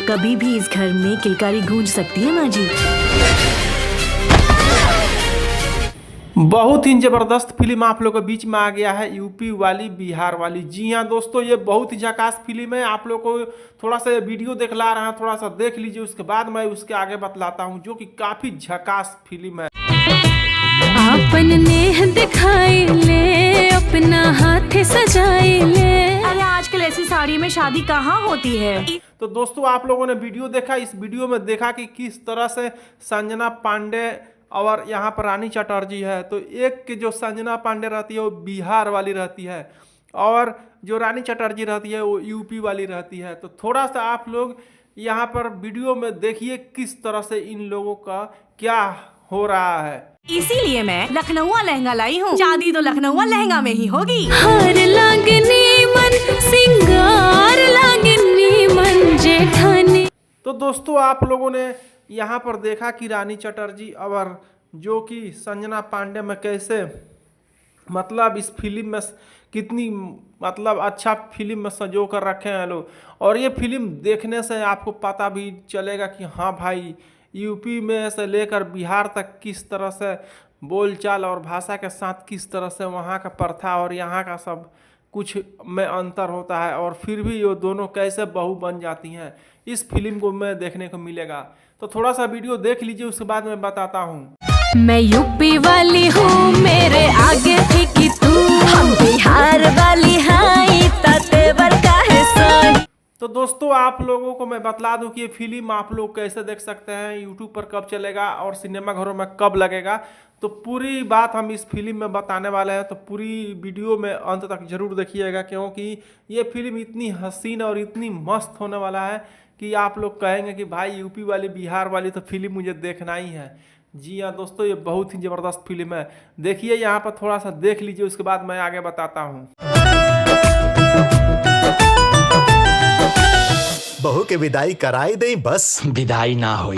कभी भी इस घर में किलकारी गूंज सकती है माँ जी। बहुत ही जबरदस्त फिल्म आप लोगों के बीच में आ गया है, यूपी वाली बिहार वाली। जी हाँ दोस्तों, ये बहुत ही झकास फिल्म है। आप लोग को थोड़ा सा वीडियो दिखला रहा है, थोड़ा सा देख लीजिए, उसके बाद मैं उसके आगे बतलाता हूँ, जो कि काफी झकास फिल्म है। आपन नेह दिखाई ले, अपना हाथ सजाई ले। अरे आजकल ऐसी साड़ी में शादी कहाँ होती है। तो दोस्तों आप लोगों ने वीडियो देखा, इस वीडियो में देखा कि किस तरह से संजना पांडे और यहाँ पर रानी चटर्जी है। तो एक की जो संजना पांडे रहती है वो बिहार वाली रहती है, और जो रानी चटर्जी रहती है वो यूपी वाली रहती है। तो थोड़ा सा आप लोग यहाँ पर वीडियो में देखिए किस तरह से इन लोगों का क्या हो रहा है। इसीलिए मैं लखनऊ लहंगा लाई हूँ। शादी तो लखनऊ लहंगा में ही होगी। हार लागनी मन सिंगार लागनी मन जेठानी। तो दोस्तों आप लोगों ने यहाँ पर देखा कि रानी चटर्जी और जो कि संजना पांडे में कैसे मतलब इस फिल्म में कितनी मतलब अच्छा फिल्म में संजो कर रखे हैं लोग। और ये फिल्म देखने से आपको पता भी चलेगा कि हाँ भाई, यूपी में से लेकर बिहार तक किस तरह से बोलचाल और भाषा के साथ किस तरह से वहाँ का प्रथा और यहाँ का सब कुछ में अंतर होता है, और फिर भी ये दोनों कैसे बहू बन जाती हैं, इस फिल्म को मैं देखने को मिलेगा। तो थोड़ा सा वीडियो देख लीजिए, उसके बाद मैं बताता हूँ। मैं यूपी वाली हूँ, मेरे आगे थी कि तू। हम बिहार वाली हाई तेवर का है सोई। तो दोस्तों आप लोगों को मैं बतला दूं कि ये फिल्म आप लोग कैसे देख सकते हैं, यूट्यूब पर कब चलेगा और सिनेमाघरों में कब लगेगा। तो पूरी बात हम इस फिल्म में बताने वाले हैं, तो पूरी वीडियो में अंत तक जरूर देखिएगा, क्योंकि ये फिल्म इतनी हसीन और इतनी मस्त होने वाला है कि आप लोग कहेंगे कि भाई यूपी वाली बिहार वाली तो फिल्म मुझे देखना ही है। जी हाँ दोस्तों, ये बहुत ही ज़बरदस्त फिल्म है। देखिए यहाँ पर थोड़ा सा देख लीजिए, उसके बाद मैं आगे बताता हूँ। बहू के विदाई कराई दई, बस विदाई ना हुई।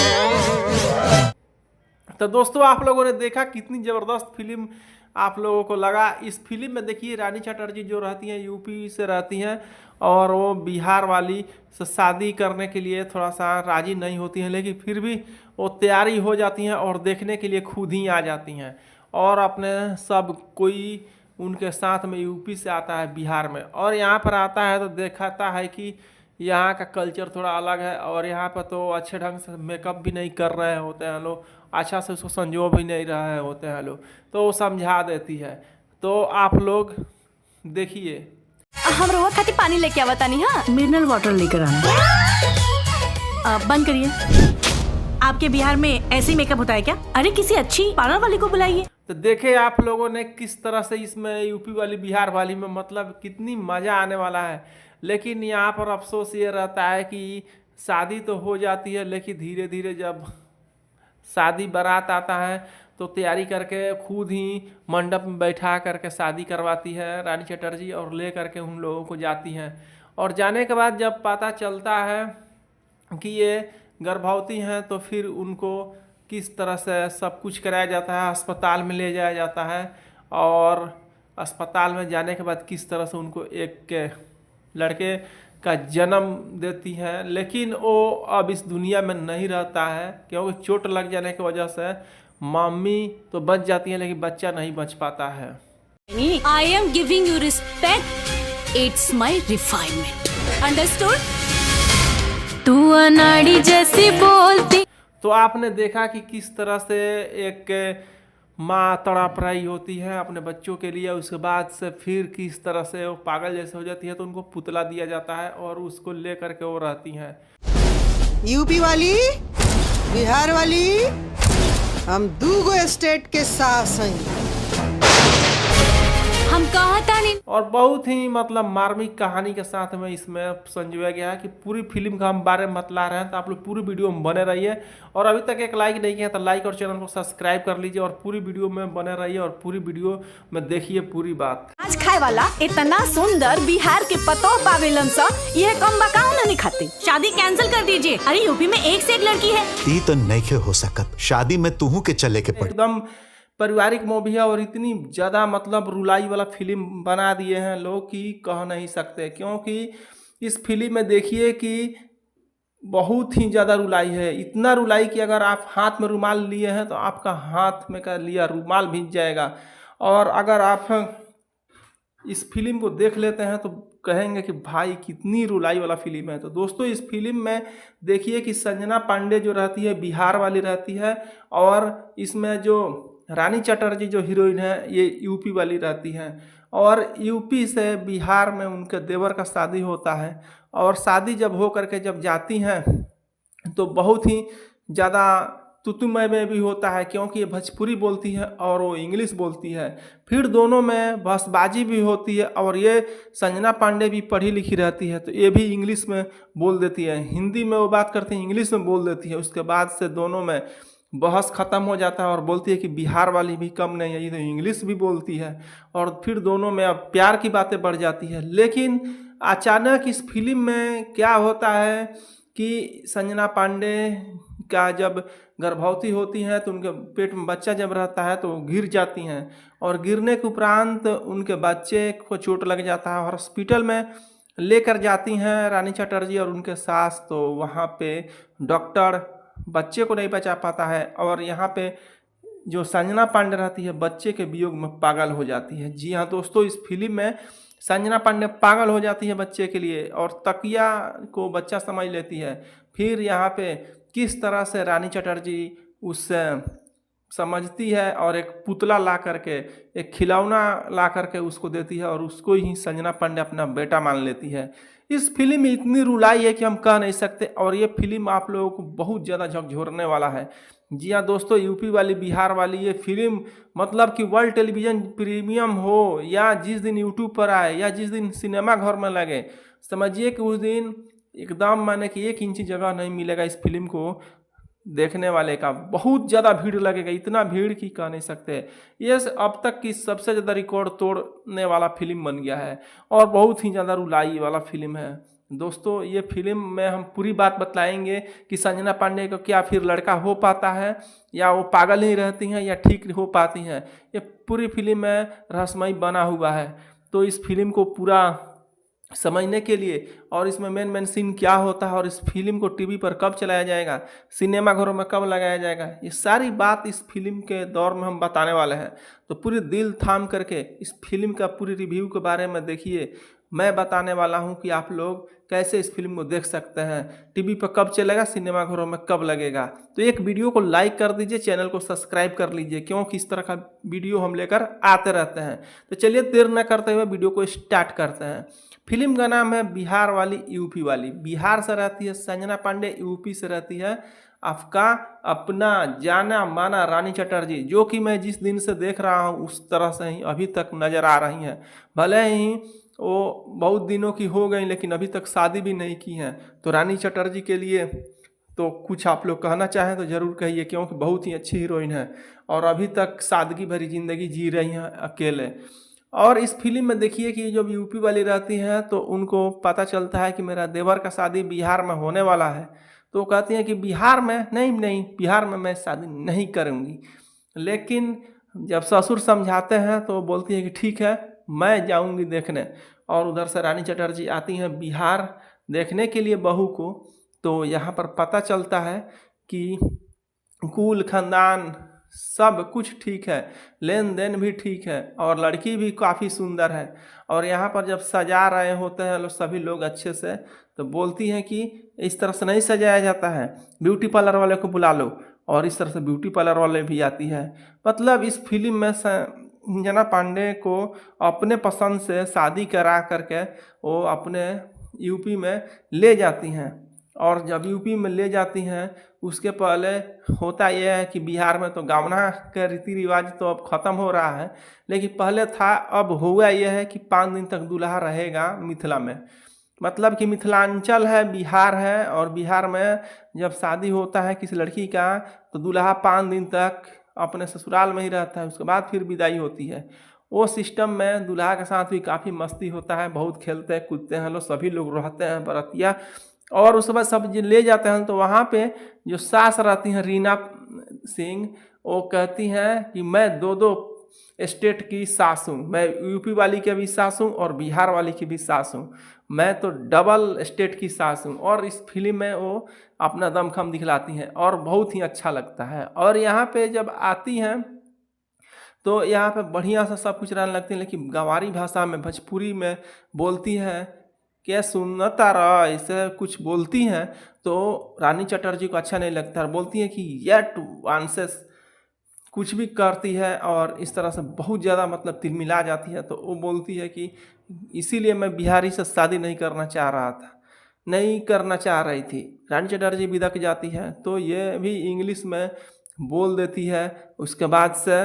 तो दोस्तों आप लोगों ने देखा कितनी ज़बरदस्त फिल्म आप लोगों को लगा। इस फिल्म में देखिए रानी चटर्जी जो रहती हैं यूपी से रहती हैं, और वो बिहार वाली से शादी करने के लिए थोड़ा सा राजी नहीं होती हैं, लेकिन फिर भी वो तैयारी हो जाती हैं और देखने के लिए खुद ही आ जाती हैं। और अपने सब कोई उनके साथ में यूपी से आता है बिहार में, और यहाँ पर आता है तो दिखाता है कि यहाँ का कल्चर थोड़ा अलग है, और यहाँ पर तो अच्छे ढंग से मेकअप भी नहीं कर रहे होते हैं लोग, अच्छा से उसको संजो भी नहीं रहे होते हैं लोग, तो वो समझा देती है। तो आप लोग देखिए। हम रोवा खाती पानी लेके आवा तानी। हाँ, मिनरल वाटर लेकर आना। बंद करिए। आपके बिहार में ऐसे ही मेकअप होता है क्या? अरे किसी अच्छी पार्लर वाली को बुलाइए। तो देखे आप लोगों ने किस तरह से इसमें यूपी वाली बिहार वाली में मतलब कितनी मज़ा आने वाला है। लेकिन यहाँ पर अफसोस ये रहता है कि शादी तो हो जाती है, लेकिन धीरे धीरे जब शादी बारात आता है तो तैयारी करके खुद ही मंडप में बैठा करके शादी करवाती है रानी चटर्जी, और ले करके उन लोगों को जाती हैं। और जाने के बाद जब पता चलता है कि ये गर्भवती हैं, तो फिर उनको किस तरह से सब कुछ कराया जाता है, अस्पताल में ले जाया जाता है, और अस्पताल में जाने के बाद किस तरह से उनको एक लड़के का जन्म देती है। लेकिन वो अब इस दुनिया में नहीं रहता है, क्योंकि चोट लग जाने की वजह से मम्मी तो बच जाती है, लेकिन बच्चा नहीं बच पाता है। I am giving you respect. It's my refinement. Understood? तू अनाड़ी जैसी बोलती। तो आपने देखा कि किस तरह से एक माँ तड़प रही होती है अपने बच्चों के लिए, उसके बाद से फिर किस तरह से वो पागल जैसे हो जाती है, तो उनको पुतला दिया जाता है और उसको ले करके वो रहती हैं। यूपी वाली बिहार वाली हम दूगो स्टेट के साथ हैं। हम कहा था नहीं। और बहुत ही मतलब मार्मिक कहानी के साथ में इसमें संजोया गया है कि पूरी फिल्म का हम बारे में बतला रहे हैं। तो आप लोग पूरी वीडियो में बने रहिए, और अभी तक एक लाइक नहीं किया तो लाइक और चैनल को सब्सक्राइब कर लीजिए, और पूरी वीडियो में बने रहिए और पूरी वीडियो में देखिए पूरी बात। आज खाए वाला इतना सुंदर बिहार के पतो पावेलन सा, यह कम बकाऊ नहीं खाते। शादी कैंसिल कर दीजिए। अरे यूपी में एक से एक लड़की है। ई तो नहीं हो सकत, शादी में तुहू के चले के पड़ी। एकदम पारिवारिक मूवी है, और इतनी ज़्यादा मतलब रुलाई वाला फिल्म बना दिए हैं लोग कि कह नहीं सकते। क्योंकि इस फिल्म में देखिए कि बहुत ही ज़्यादा रुलाई है, इतना रुलाई कि अगर आप हाथ में रुमाल लिए हैं तो आपका हाथ में का लिया रुमाल भीग जाएगा। और अगर आप इस फिल्म को देख लेते हैं तो कहेंगे कि भाई कितनी रुलाई वाला फिल्म है। तो दोस्तों इस फिल्म में देखिए कि संजना पांडे जो रहती है बिहार वाली रहती है, और इसमें जो रानी चटर्जी जो हीरोइन है ये यूपी वाली रहती हैं। और यूपी से बिहार में उनके देवर का शादी होता है, और शादी जब हो करके जब जाती हैं तो बहुत ही ज़्यादा तुतुमय में भी होता है, क्योंकि ये भोजपुरी बोलती है और वो इंग्लिश बोलती है। फिर दोनों में बसबाजी भी होती है, और ये संजना पांडे भी पढ़ी लिखी रहती है तो ये भी इंग्लिश में बोल देती है, हिंदी में वो बात करती है इंग्लिश में बोल देती है। उसके बाद से दोनों में बहस ख़त्म हो जाता है और बोलती है कि बिहार वाली भी कम नहीं है, ये तो इंग्लिश भी बोलती है। और फिर दोनों में अब प्यार की बातें बढ़ जाती है। लेकिन अचानक इस फिल्म में क्या होता है कि संजना पांडे का जब गर्भवती होती हैं तो उनके पेट में बच्चा जब रहता है तो गिर जाती हैं, और गिरने के उपरांत उनके बच्चे को चोट लग जाता है और हॉस्पिटल में लेकर जाती हैं रानी चटर्जी और उनके सास। तो वहाँ पे डॉक्टर बच्चे को नहीं बचा पाता है, और यहाँ पे जो संजना पांडे रहती है बच्चे के वियोग में पागल हो जाती है। जी हाँ दोस्तों, इस फिल्म में संजना पांडे पागल हो जाती है बच्चे के लिए और तकिया को बच्चा समझ लेती है। फिर यहाँ पे किस तरह से रानी चटर्जी उससे समझती है और एक पुतला ला करके, एक खिलौना ला करके उसको देती है, और उसको ही संजना पांडे अपना बेटा मान लेती है। इस फिल्म में इतनी रुलाई है कि हम कह नहीं सकते, और ये फिल्म आप लोगों को बहुत ज़्यादा झकझोरने वाला है। जी हाँ दोस्तों, यूपी वाली बिहार वाली ये फिल्म मतलब कि वर्ल्ड टेलीविज़न प्रीमियम हो या जिस दिन यूट्यूब पर आए या जिस दिन सिनेमा घर में लगे, समझिए कि उस दिन एकदम माने कि 1 इंच जगह नहीं मिलेगा इस फिल्म को देखने वाले का। बहुत ज़्यादा भीड़ लगेगा, इतना भीड़ की कह नहीं सकते। ये अब तक की सबसे ज़्यादा रिकॉर्ड तोड़ने वाला फिल्म बन गया है, और बहुत ही ज़्यादा रुलाई वाला फिल्म है। दोस्तों ये फिल्म में हम पूरी बात बताएंगे कि संजना पांडे को क्या फिर लड़का हो पाता है, या वो पागल ही रहती हैं, या ठीक हो पाती हैं। ये पूरी फिल्म में रहस्यमय बना हुआ है। तो इस फिल्म को पूरा समझने के लिए, और इसमें मेन सीन क्या होता है, और इस फिल्म को टीवी पर कब चलाया जाएगा, सिनेमा घरों में कब लगाया जाएगा, ये सारी बात इस फिल्म के दौर में हम बताने वाले हैं। तो पूरे दिल थाम करके इस फिल्म का पूरी रिव्यू के बारे में देखिए। मैं बताने वाला हूं कि आप लोग कैसे इस फिल्म को देख सकते हैं, टीवी पर कब चलेगा, सिनेमा घरों में कब लगेगा। तो एक वीडियो को लाइक कर दीजिए, चैनल को सब्सक्राइब कर लीजिए, क्योंकि इस तरह का वीडियो हम लेकर आते रहते हैं। तो चलिए देर न करते हुए वीडियो को स्टार्ट करते हैं। फिल्म का नाम है बिहार वाली यूपी वाली। बिहार से रहती है संजना पांडे, यूपी से रहती है आपका अपना जाना माना रानी चटर्जी, जो कि मैं जिस दिन से देख रहा हूँ उस तरह से ही अभी तक नज़र आ रही हैं। भले ही वो बहुत दिनों की हो गई लेकिन अभी तक शादी भी नहीं की हैं। तो रानी चटर्जी के लिए तो कुछ आप लोग कहना चाहें तो ज़रूर कहिए, क्योंकि बहुत ही अच्छी हीरोइन है और अभी तक सादगी भरी ज़िंदगी जी रही हैं अकेले। और इस फिल्म में देखिए कि जब यूपी वाली रहती हैं तो उनको पता चलता है कि मेरा देवर का शादी बिहार में होने वाला है। तो कहती हैं कि बिहार में नहीं बिहार में मैं शादी नहीं करूँगी। लेकिन जब ससुर समझाते हैं तो बोलती है कि ठीक है मैं जाऊँगी देखने। और उधर से रानी चटर्जी आती हैं बिहार देखने के लिए बहू को। तो यहाँ पर पता चलता है कि कुल खानदान सब कुछ ठीक है, लेन देन भी ठीक है, और लड़की भी काफ़ी सुंदर है। और यहाँ पर जब सजा रहे होते हैं सभी लोग अच्छे से, तो बोलती हैं कि इस तरह से नहीं सजाया जाता है, ब्यूटी पार्लर वाले को बुला लो। और इस तरह से ब्यूटी पार्लर वाले भी आती है। मतलब इस फिल्म में संजना पांडे को अपने पसंद से शादी करा करके वो अपने यूपी में ले जाती हैं। और जब यूपी में ले जाती हैं उसके पहले होता यह है कि बिहार में तो गावना का रीति रिवाज तो अब ख़त्म हो रहा है, लेकिन पहले था, अब हुआ यह है कि 5 दिन तक दूल्हा रहेगा मिथिला में। मतलब कि मिथिलांचल है, बिहार है, और बिहार में जब शादी होता है किसी लड़की का तो दूल्हा 5 दिन तक अपने ससुराल में ही रहता है, उसके बाद फिर विदाई होती है। वो सिस्टम में दूल्हा के साथ भी काफ़ी मस्ती होता है, बहुत खेलते हैं कूदते हैं लोग, सभी लोग रहते हैं बरतिया। और उसके बाद सब ले जाते हैं तो वहाँ पे जो सास रहती हैं रीना सिंह, वो कहती हैं कि मैं 2-2 स्टेट की सास हूँ, मैं यूपी वाली की भी सास हूँ और बिहार वाली की भी सास हूँ। मैं तो डबल स्टेट की सास हूँ। और इस फिल्म में वो अपना दमखम दिखलाती हैं और बहुत ही अच्छा लगता है। और यहाँ पे जब आती हैं तो यहाँ पे बढ़िया सा सब कुछ रहने लगती है, लेकिन गंवारी भाषा में भोजपुरी में बोलती हैं, क्या सुनता रहा ऐसे कुछ बोलती हैं। तो रानी चटर्जी को अच्छा नहीं लगता और बोलती है कि येट वांसेस कुछ भी करती है और इस तरह से बहुत ज़्यादा मतलब तिलमिला जाती है। तो वो बोलती है कि इसीलिए मैं बिहारी से शादी नहीं करना चाह रहा था, नहीं करना चाह रही थी। रानी चटर्जी बिदक जाती है तो ये भी इंग्लिश में बोल देती है। उसके बाद से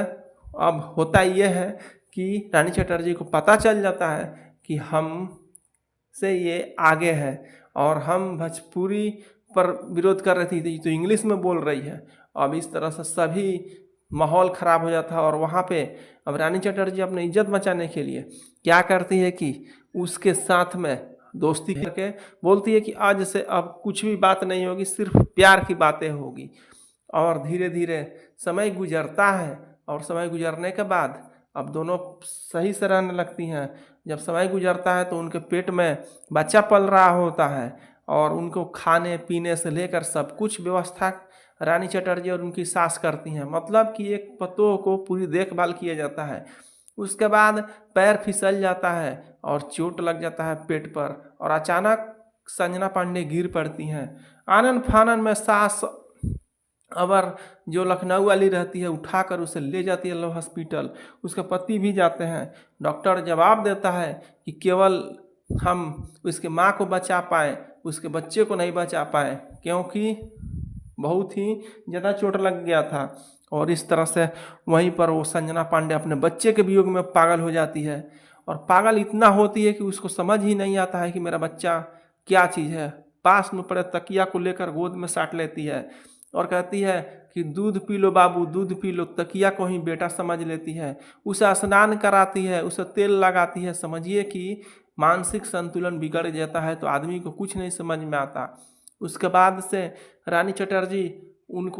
अब होता ये है कि रानी चटर्जी को पता चल जाता है कि हम से ये आगे है और हम भोजपुरी पर विरोध कर रही थी तो इंग्लिश में बोल रही है। अब इस तरह से सभी माहौल ख़राब हो जाता है। और वहाँ पे अब रानी चटर्जी अपनी इज्जत बचाने के लिए क्या करती है कि उसके साथ में दोस्ती करके बोलती है कि आज से अब कुछ भी बात नहीं होगी, सिर्फ प्यार की बातें होगी। और धीरे धीरे समय गुजरता है और समय गुजरने के बाद अब दोनों सही से रहने लगती हैं। जब समय गुजरता है तो उनके पेट में बच्चा पल रहा होता है और उनको खाने पीने से लेकर सब कुछ व्यवस्था रानी चटर्जी और उनकी सास करती हैं। मतलब कि एक पतोह को पूरी देखभाल किया जाता है। उसके बाद पैर फिसल जाता है और चोट लग जाता है पेट पर और अचानक संजना पांडे गिर पड़ती हैं। आनन फानन में सास अबर जो लखनऊ वाली रहती है उठाकर उसे ले जाती है लो हॉस्पिटल। उसके पति भी जाते हैं। डॉक्टर जवाब देता है कि केवल हम उसके माँ को बचा पाए, उसके बच्चे को नहीं बचा पाए, क्योंकि बहुत ही ज़्यादा चोट लग गया था। और इस तरह से वहीं पर वो संजना पांडे अपने बच्चे के वियोग में पागल हो जाती है। और पागल इतना होती है कि उसको समझ ही नहीं आता है कि मेरा बच्चा क्या चीज़ है। पास में पड़े तकिया को लेकर गोद में साट लेती है और कहती है कि दूध पी लो बाबू, दूध पी लो। तकिया को ही बेटा समझ लेती है। उसे स्नान कराती है, उसे तेल लगाती है। समझिए कि मानसिक संतुलन बिगड़ जाता है तो आदमी को कुछ नहीं समझ में आता। उसके बाद से रानी चटर्जी उनको